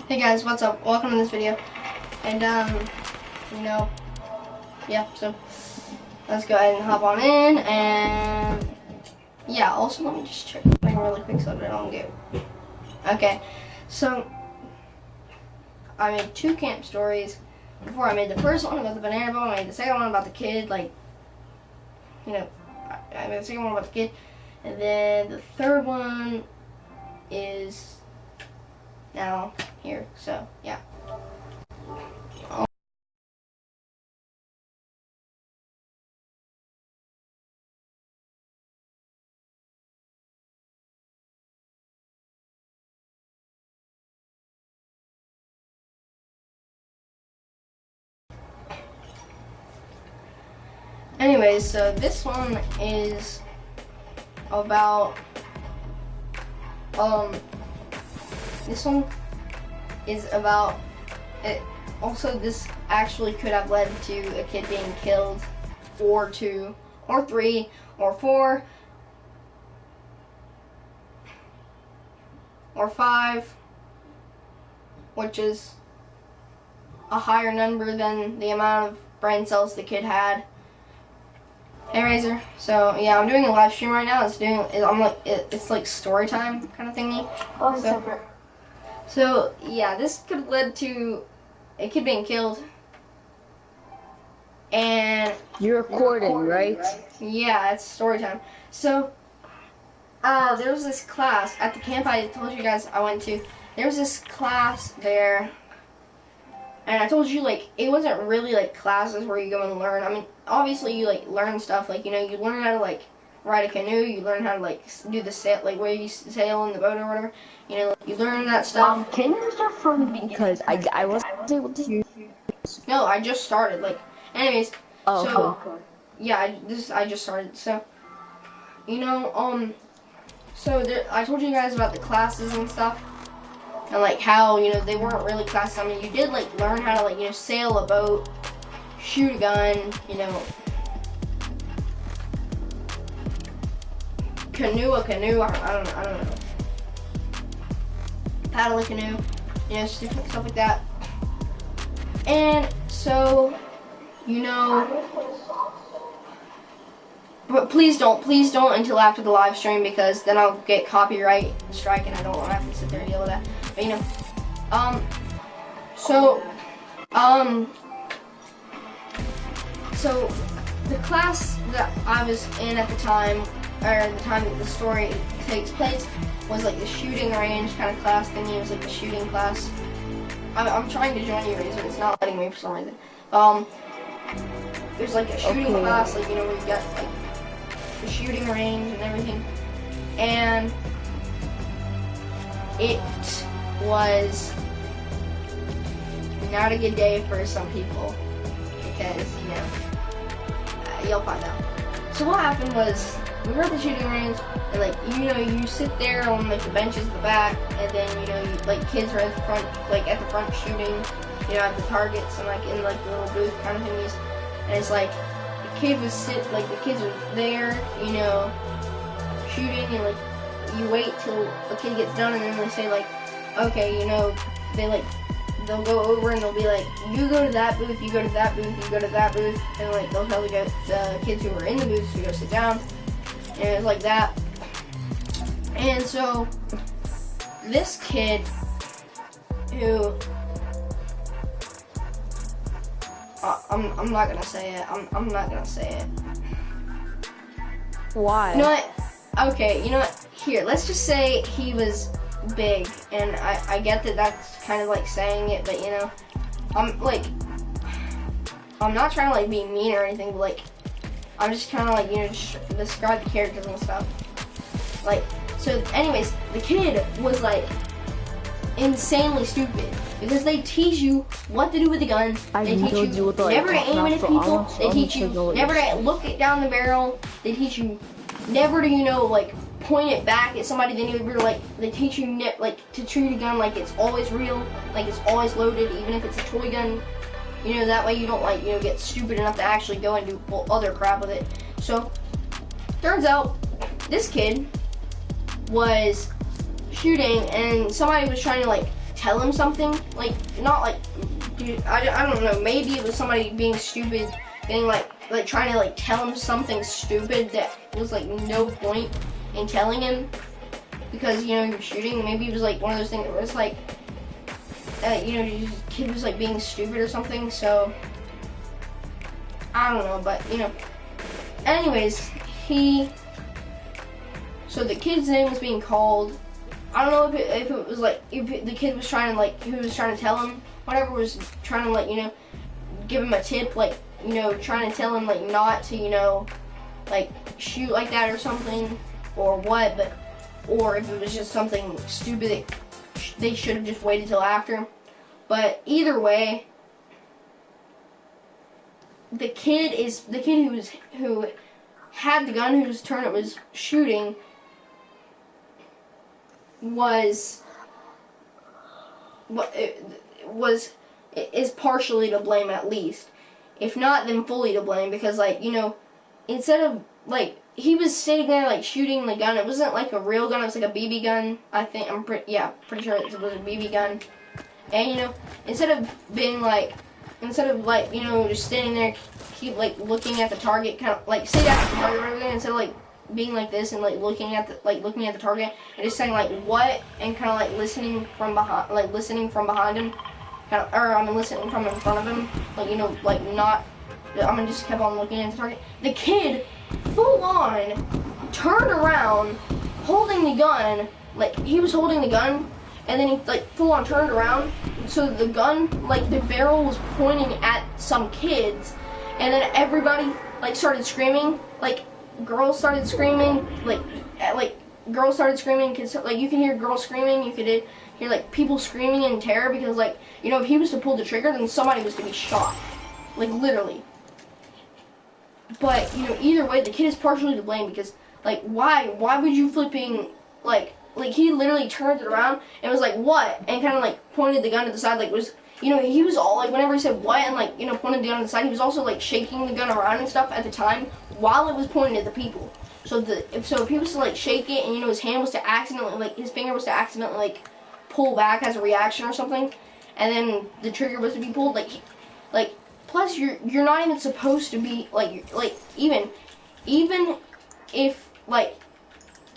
Hey guys, what's up? Welcome to this video. And so let's go ahead and hop on in. And yeah, also let me just check something really quick so that I don't get. Okay, so I made 2 camp stories before. I made the first one about the banana boat. I made the second one about the kid, I made the second one about the kid, and then the third one is now here. So yeah. Anyways, so this one is about it. Also, this actually could have led to a kid being killed, or 2, or 3, or 4, or 5, which is a higher number than the amount of brain cells the kid had. Hey Razor. So yeah, I'm doing a live stream right now. It's like story time kind of thingy. Oh, it's separate. So yeah, this could have led to a kid being killed. And You're recording, right? Yeah, it's story time. So there was this class at the camp I told you guys I went to. There was this class there. And I told you, it wasn't really, classes where you go and learn. I mean, obviously, you, learn stuff. You learn how to, ride a canoe. You learn how to, do the sail, where you sail in the boat or whatever. You learn that stuff. Can you start from the beginning? Because I wasn't able to hear. No, I just started. Anyways. Oh, so, okay. Yeah, I just started. So, I told you guys about the classes and stuff. And how, they weren't really classes. I mean, you did learn how to sail a boat, shoot a gun, canoe a canoe, I don't know. Paddle a canoe, stuff like that. And so, but please don't until after the live stream, because then I'll get copyright strike and I don't want to have to sit there and deal with that. But so the class that I was in at the time, or the time that the story takes place, was the shooting range kind of class thingy. It was the shooting class. I'm trying to join you, Razor. It's not letting me for some reason. It was a shooting class, where you got the shooting range and everything, and it was not a good day for some people, because you'll find out. So what happened was, we were at the shooting range, and you sit there on the benches at the back, and then kids are at the front shooting, at the targets and in the little booth kind of thingies, and it's the kids are there, shooting, and you wait till the kid gets done, and then they say okay, they'll go over and they'll be you go to that booth, you go to that booth, you go to that booth, and they'll tell the kids who are in the booths to go sit down, and it's like that. And so this kid who I'm not gonna say it. I'm not gonna say it. Why? You know what? Okay, you know what? Here, let's just say he was big, and I get that that's kind of saying it, but I'm not trying to be mean or anything, but I'm just kind of just describe the characters and stuff. So anyways, the kid was insanely stupid, because they teach you what to do with the gun. They teach you never to aim it at people. They teach you never to look it down the barrel. They teach you never to point it back at somebody. They teach you to treat a gun like it's always real, like it's always loaded, even if it's a toy gun. That way you don't get stupid enough to actually go and do other crap with it. So turns out this kid was shooting, and somebody was trying to tell him something, like not like, dude, I don't know, maybe it was somebody being stupid, being like trying to like tell him something stupid that was like no point in telling him, because you know you're shooting. Maybe it was like one of those things where it's like, you know, the kid was like being stupid or something. So I don't know, but you know, anyways, so the kid's name was being called. I don't know if it was like, if the kid was trying to like, who was trying to tell him, whatever, was trying to like, you know, give him a tip, like, you know, trying to tell him like not to, you know, like shoot like that or something, or what, but, or if it was just something stupid that they should have just waited till after. But either way, the kid who had the gun, whose turn it was shooting, is partially to blame, at least. If not, then fully to blame, because like, you know, instead of like, he was sitting there like shooting the gun. It wasn't like a real gun, it was like a BB gun. I think, pretty sure it was a BB gun. And you know, instead of like, you know, just standing there, keep like looking at the target, kind of like sit at the target or everything, instead of like being like this and like looking at the target and just saying like what, and kind of like listening from behind him, kind of, or listening from in front of him, like, you know, like not, just kept on looking at the target. The kid full on turned around holding the gun, like he was holding the gun, and then he like full on turned around, so the gun, like the barrel was pointing at some kids, and then everybody like started screaming, like girls started screaming, girls started screaming, kids, like you can hear girls screaming, you could hear like people screaming in terror, because like, you know, if he was to pull the trigger, then somebody was to be shot, like literally. But you know, either way, the kid is partially to blame, because like why would you flipping like he literally turned it around and was like what, and kind of like pointed the gun to the side, like was, you know, he was all like, whenever he said what and like, you know, pointed the gun to the side, he was also like shaking the gun around and stuff at the time while it was pointed at the people. So if he was to like shake it, and you know, his hand was to accidentally, like his finger was to accidentally like pull back as a reaction or something, and then the trigger was to be pulled, like plus you're not even supposed to be like even if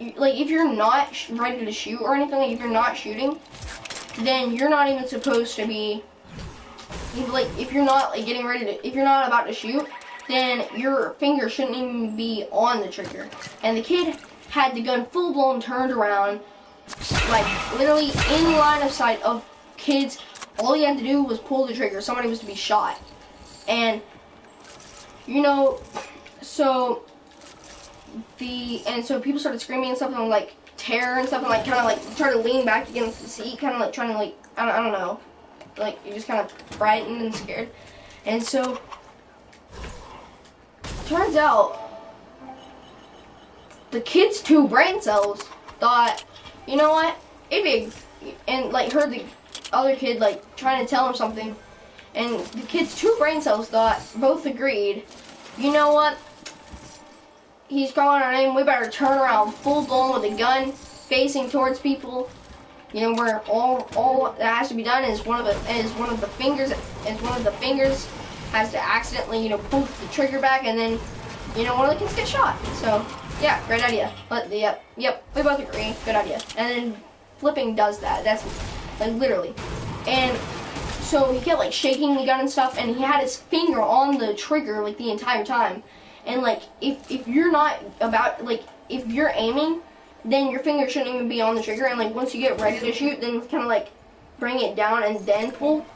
if you're not ready to shoot or anything, like if you're not shooting, then you're not even supposed to be, like if you're not like getting ready to, if you're not about to shoot, then your finger shouldn't even be on the trigger. And the kid had the gun full blown turned around, like literally in line of sight of kids. All he had to do was pull the trigger. Somebody was to be shot. And you know, so people started screaming and stuff, and like terror and stuff, and like kind of like started leaning back against the seat, kind of like trying to like, I don't know, like you're just kind of frightened and scared. And so turns out the kid's 2 brain cells thought, you know what, and like heard the other kid like trying to tell him something, and the kid's 2 brain cells both agreed, you know what, he's calling our name, we better turn around full blown with a gun facing towards people. You know, where all that has to be done is one of the fingers has to accidentally, you know, pull the trigger back, and then, you know, one of the kids gets shot. So yeah, great idea. Yep, we both agree, good idea. And then flipping does that. That's like literally. And so he kept like shaking the gun and stuff, and he had his finger on the trigger like the entire time. And like if you're not about, like if you're aiming, then your finger shouldn't even be on the trigger, and like once you get ready to shoot, then kind of like bring it down and then pull.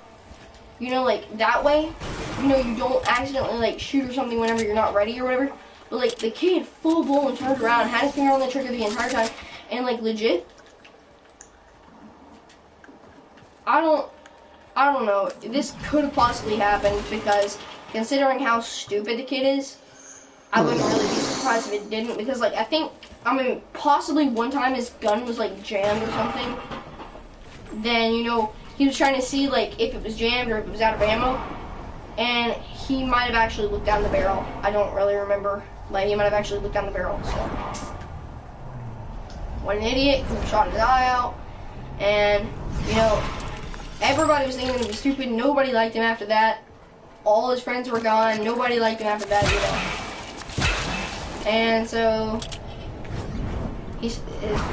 You know, like that way, you know, you don't accidentally like shoot or something whenever you're not ready or whatever. But like the kid full blown turned around, had his finger on the trigger the entire time, and like legit, I don't know, this could have possibly happened, because considering how stupid the kid is, I wouldn't really be surprised if it didn't, because like possibly one time his gun was like jammed or something. Then, you know, he was trying to see like if it was jammed or if it was out of ammo, and he might have actually looked down the barrel. I don't really remember, but he might have actually looked down the barrel. So what an idiot, he shot his eye out. And you know, everybody was thinking he was stupid. Nobody liked him after that. All his friends were gone. Nobody liked him after that, you know. And so his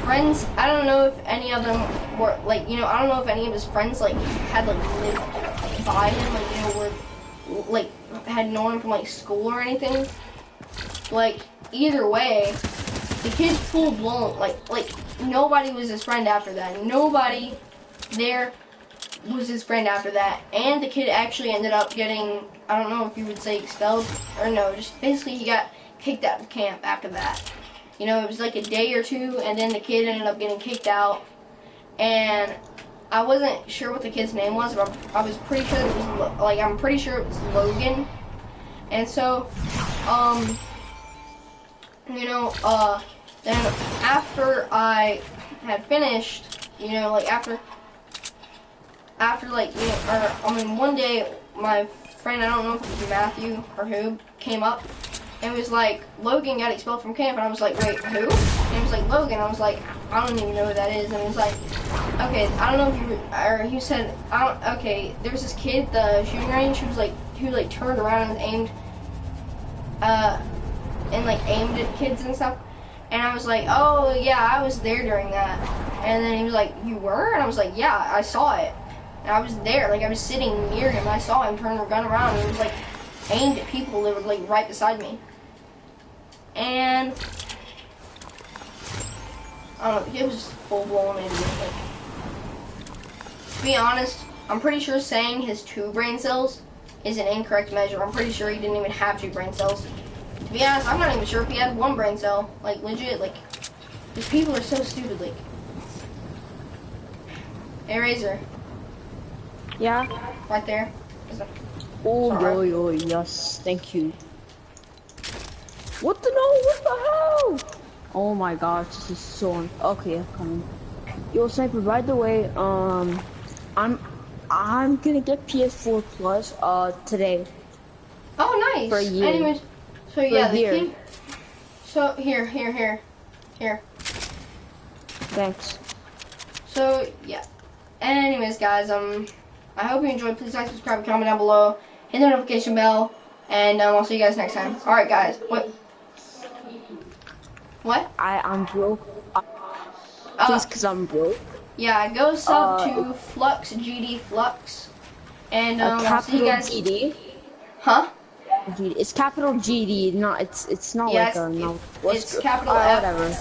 friends, I don't know if any of them were like, you know, I don't know if any of his friends like had like lived by him, like, you know, were like had known him from like school or anything. Like either way, the kid's full blown like nobody was his friend after that. Nobody there was his friend after that. And the kid actually ended up getting, I don't know if you would say expelled or no, just basically he got kicked out of camp after that. You know, it was like a day or two, and then the kid ended up getting kicked out. And I wasn't sure what the kid's name was, but I was pretty sure it was I'm pretty sure it was Logan. And so, you know, then after I had finished, you know, like after like, you know, one day my friend, I don't know if it was Matthew or who, came up and was like, Logan got expelled from camp, and I was like, wait, who? And he was like, Logan. I was like, I don't even know who that is. And he was like, okay, I don't know if you, or he said, okay, there was this kid at the shooting range who turned around and aimed at kids and stuff. And I was like, oh yeah, I was there during that. And then he was like, you were? And I was like, yeah, I saw it. And I was there, like I was sitting near him. I saw him turn the gun around, and he was like aimed at people that were like right beside me. And I don't know, it was full blown idiot. Like, to be honest, I'm pretty sure saying his 2 brain cells is an incorrect measure. I'm pretty sure he didn't even have 2 brain cells. To be honest, I'm not even sure if he had 1 brain cell. Like legit, like these people are so stupid. Like, hey Razor. Yeah. Right there. Oh, yes, thank you. What the hell? Oh my gosh, this is so okay, I'm coming. Yo, Sniper, by the way, I'm gonna get PS4 Plus today. Oh, nice. For a year. Anyways, so yeah, the year. kid. So here. Thanks. So yeah. Anyways, guys, I hope you enjoyed. Please like, subscribe, comment down below, hit the notification bell, and I'll see you guys next time. All right, guys. What? I'm broke. Just because I'm broke. Yeah, go sub to Flux GD Flux, and I'll see you guys. GD. Huh? GD. It's capital GD. Not. It's not yeah, like a no. It's capital F. Whatever.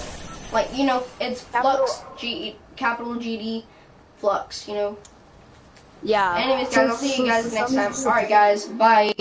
Like, you know, it's capital, Flux capital GD Flux. You know. Yeah. Anyways, guys, I'll see you guys next time. All right, guys. Bye.